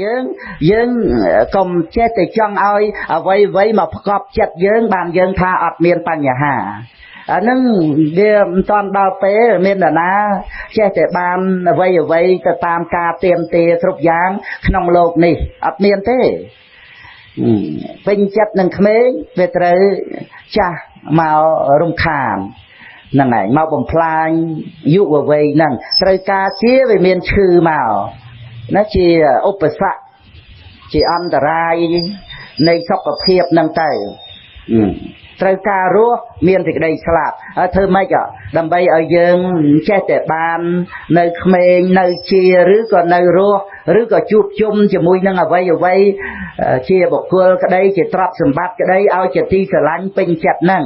យើងកុំចេះតែចង់ឲ្យអ្វីមកប្រកបចិត្តយើងបានយើងថាអត់មានបញ្ហាអានឹងវាមិនតាន់ដល់ពេលមាននរណាចេះតែបានអ្វីទៅតាមការទៀមទាគ្រប់យ៉ាងក្នុងโลกនេះអត់មានទេពេញចិត្តនឹងក្មេងវាត្រូវចាស់មករំខានហ្នឹងហើយមកបំផ្លាញយុវវ័យហ្នឹងត្រូវការជាវាមានឈឺមកណាជាឧបសគ្គជាអន្តរាយនៃសុខភាពហ្នឹងទៅត្រូវការរស់មានសេចក្តីស្លាប់ហើយធ្វើម៉េចដើម្បីឲ្យយើងចេះតែបាននៅក្មេងនៅជាឬក៏នៅរស់ឬក៏ជួបជុំជាមួយនឹងអ្វីជាបុគ្គលក្តីជាទ្រព្យសម្បត្តិក្តីឲ្យជាទីស្រឡាញ់ពេញចិត្តហ្នឹង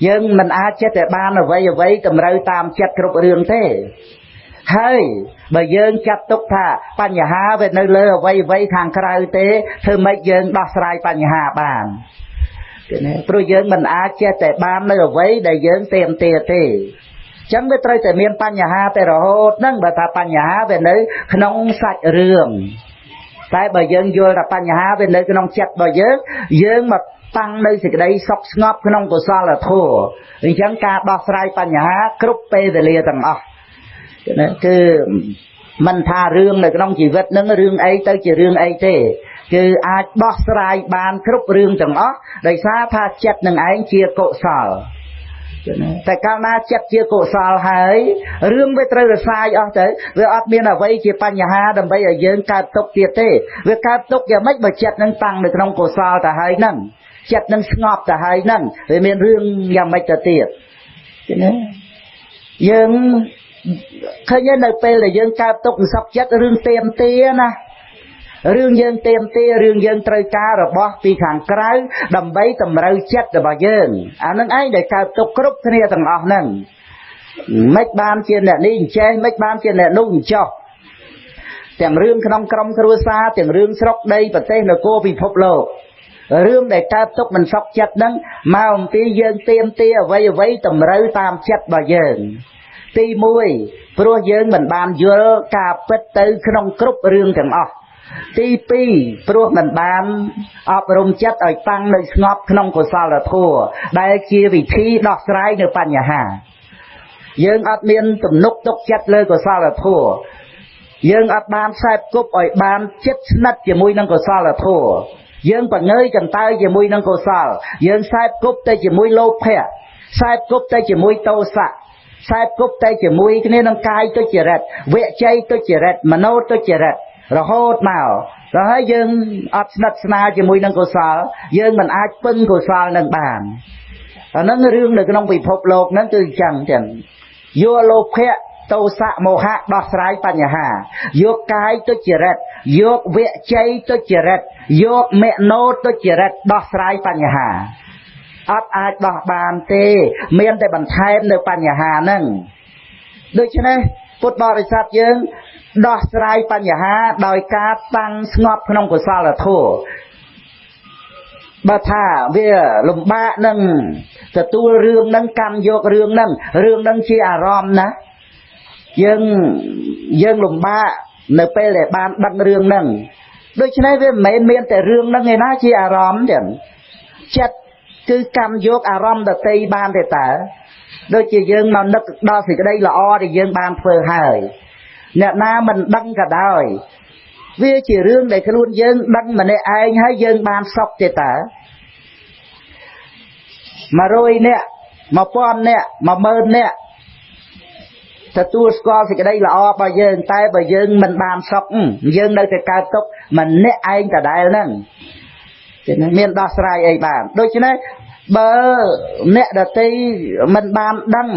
យើងមិនអាចចេះតែបានអ្វីតម្រូវតាមចិត្តគ្រប់រឿងទេហើយបើយើងចាត់ទុកថាបញ្ហាវានៅលើអ្វីខាងក្រៅទេធ្វើម៉េចយើងដោះស្រាយបញ្ហាបានព្រោះយើងមិនអាចចេះតែបាននៅអ្វីដែលយើងទៀមទាទេអញ្ចឹងវាត្រូវតែមានបញ្ហាតែរហូតហ្នឹងបើថាបញ្ហាវានៅក្នុងសាច់រឿងតែបើយើងយល់ថាបញ្ហាវានៅក្នុងចិត្តរបស់យើងមកតាំងនៅសេចក្តីសុខស្ងប់ក្នុងកុសលធម៌អញ្ចឹងការដោះស្រាយបញ្ហាគ្រប់ពេលវេលាទាំងអស់គឺមិនថារឿងនៅក្នុងជីវិតនឹងរឿងអីទៅជារឿងអីទេគឺអាចដោះស្រាយបានគ្រប់រឿងទាំងអស់ដោយសារថាចិត្តនឹងឯងជាកុសលតែកាលណាចិត្តជាកុសលហើយរឿងវាត្រូវរសាយអស់ទៅវាអត់មានអ្វីជាបញ្ហាដើម្បីឲ្យយើងកើតទុក្ខទៀតទេវាកើតទុក្ខយ៉ាងម៉េចបើចិត្តនឹងតាំងនៅក្នុងកុសលទៅហើយហ្នឹងចិត្តនឹងស្ងប់ទៅហើយហ្នឹងវាមានរឿងយ៉ាងម៉េចទៅទៀតណាយើងឃើញនៅពេលដែលយើងកើតទុក្ខសោកចិត្តរឿងទៀមទាណារឿងយើងទៀមទារឿងយើងត្រូវការរបស់ពីខាងក្រៅដើម្បីតម្រូវចិត្តរបស់យើងអានឹងឯងដែលកើតទុក្ខគ្រប់គ្នាទាំងអស់ហ្នឹងមិនបានជាអ្នកនេះអញ្ចេះមិនបានជាអ្នកនោះអញ្ចោះទាំងរឿងក្នុងក្រុមគ្រួសារទាំងរឿងស្រុកដីប្រទេសនគរពិភពលោករឿងដែលកើតទុក្ខមិនសុខចិត្តហ្នឹងមកអំពីយើងទៀមទាអ្វីតម្រូវតាមចិត្តរបស់យើងទី1ព្រោះយើងមិនបានយល់ការពិតទៅក្នុងគ្រប់រឿងទាំងអស់ទី2ព្រោះមិនបានអប់រំចិត្តឲ្យតាំងនៅស្ងប់ក្នុងកុសលធម៌ដែលជាវិធីដោះស្រាយនៅបញ្ហាយើងអត់មានទំនុកទុកចិត្តលើកុសលធម៌យើងអត់បានខ្សែគប់ឲ្យបានជិតស្និទ្ធជាមួយនឹងកុសលធម៌យើងបង្ងើយកន្តើយជាមួយនឹងកុសលយើងខ្សែគប់ទៅជាមួយលោភៈខ្សែគប់ទៅជាមួយទោសៈខ្សែគប់ទៅជាមួយគ្នានឹងកាយទុច្ចរិតវិជ័យទុច្ចរិតមโนទុច្ចរិតរហូតមកដល់ហើយយើងអត់ស្និទ្ធស្នាលជាមួយនឹងកុសលយើងមិនអាចពឹងកុសលនឹងបានអាហ្នឹងរឿងនៅក្នុងពិភពលោកហ្នឹងគឺអញ្ចឹងចឹងយកលោភៈទោសៈមោហៈដោះស្រាយបញ្ហាយកកាយទុច្ចរិតយកវិជ័យទុច្ចរិតយកមโนទុច្ចរិតដោះស្រាយបញ្ហាអត់អាចដោះបានទេមានតែបន្ថែមនៅបញ្ហាហ្នឹងដូច្នេះពុទ្ធបរិស័ទយើងដោះស្រាយបញ្ហាដោយការតាំងស្ងប់ក្នុងកុសលធម៌បើថាវាលំបាកនឹងទទួលរឿងហ្នឹងកម្មយករឿងហ្នឹងជាអារម្មណ៍ណាយើងលំបាកនៅពេលដែលបានដឹងរឿងហ្នឹងដូច្នេះវាមិនមែនមានតែរឿងហ្នឹងឯណាជាអារម្មណ៍ទេចិត្តគឺកម្មយកអារម្មណ៍ដតីបានទេតើដូចជាយើងមកនឹកដល់សេចក្តីល្អដែលយើងបានធ្វើហើយអ្នកណាមិនដឹងក៏ដោយវាជារឿងដែលខ្លួនយើងដឹងម្នាក់ឯងហើយយើងបានសុខទេតើ100នាក់1000នាក់10000នាក់ទទួលស្គាល់សេចក្តីល្អរបស់យើងតែបើយើងមិនបានសុខយើងនៅតែកើតទុក្ខម្នាក់ឯងដដែលហ្នឹងមានដោះស្រាយអីបានដូច្នេះបើអ្នកដទៃមិនបានដឹង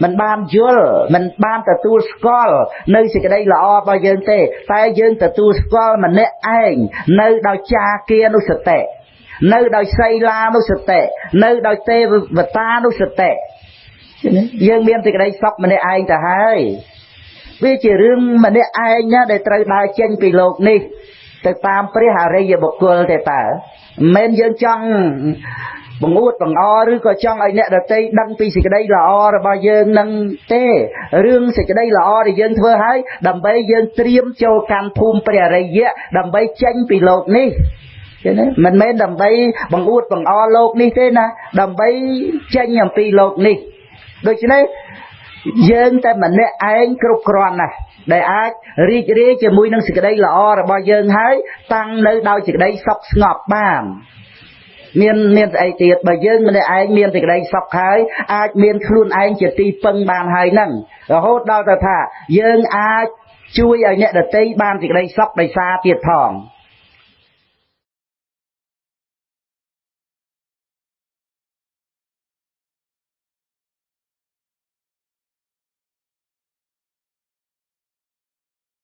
មិនបានយល់មិនបានទទួលស្គាល់នៅសេចក្តីល្អរបស់យើងទេតែយើងទទួលស្គាល់ម្នាក់ឯងនៅដោយចាគានុសតិនៅដោយសីលានុសតិនៅដោយទេវតានុសតិយើងមានសេចក្តីសុខម្នាក់ឯងទៅហើយវាជារឿងម្នាក់ឯងណាដែលត្រូវដើរចេញពីโลกនេះទៅតាមព្រះអរិយបុគ្គលទេតើមិនមែនយើងចង់ បង្អួតបង្អឬក៏ចង់ឲ្យអ្នកដទៃដឹងពីសេចក្តីល្អរបស់យើងនឹងទេរឿងសេចក្តីល្អដែលយើងធ្វើហើយដើម្បីយើងត្រៀមចូលកម្មភូមិព្រះរិយៈដើម្បីចេញពីលោកនេះឃើញទេមិនមែនដើម្បីបង្អួតបង្អលោកនេះទេណាដើម្បីចេញអំពីលោកនេះដូច្នេះយើងតែម្នាក់ឯងគ្រប់គ្រាន់ណាស់ដែលអាចរីករាយជាមួយនឹងសេចក្តីល្អរបស់យើងហើយតាំងនៅដោយសេចក្តីសុខស្ងប់បានមានស្អីទៀតបើយើងម្នាក់ឯងមានសេចក្តីសុខហើយអាចមានខ្លួនឯងជាទីពឹងបានហើយហ្នឹងរហូតដល់ទៅថាយើងអាចជួយឲ្យអ្នកដទៃបានសេចក្តីសុខដោយសារទៀតផង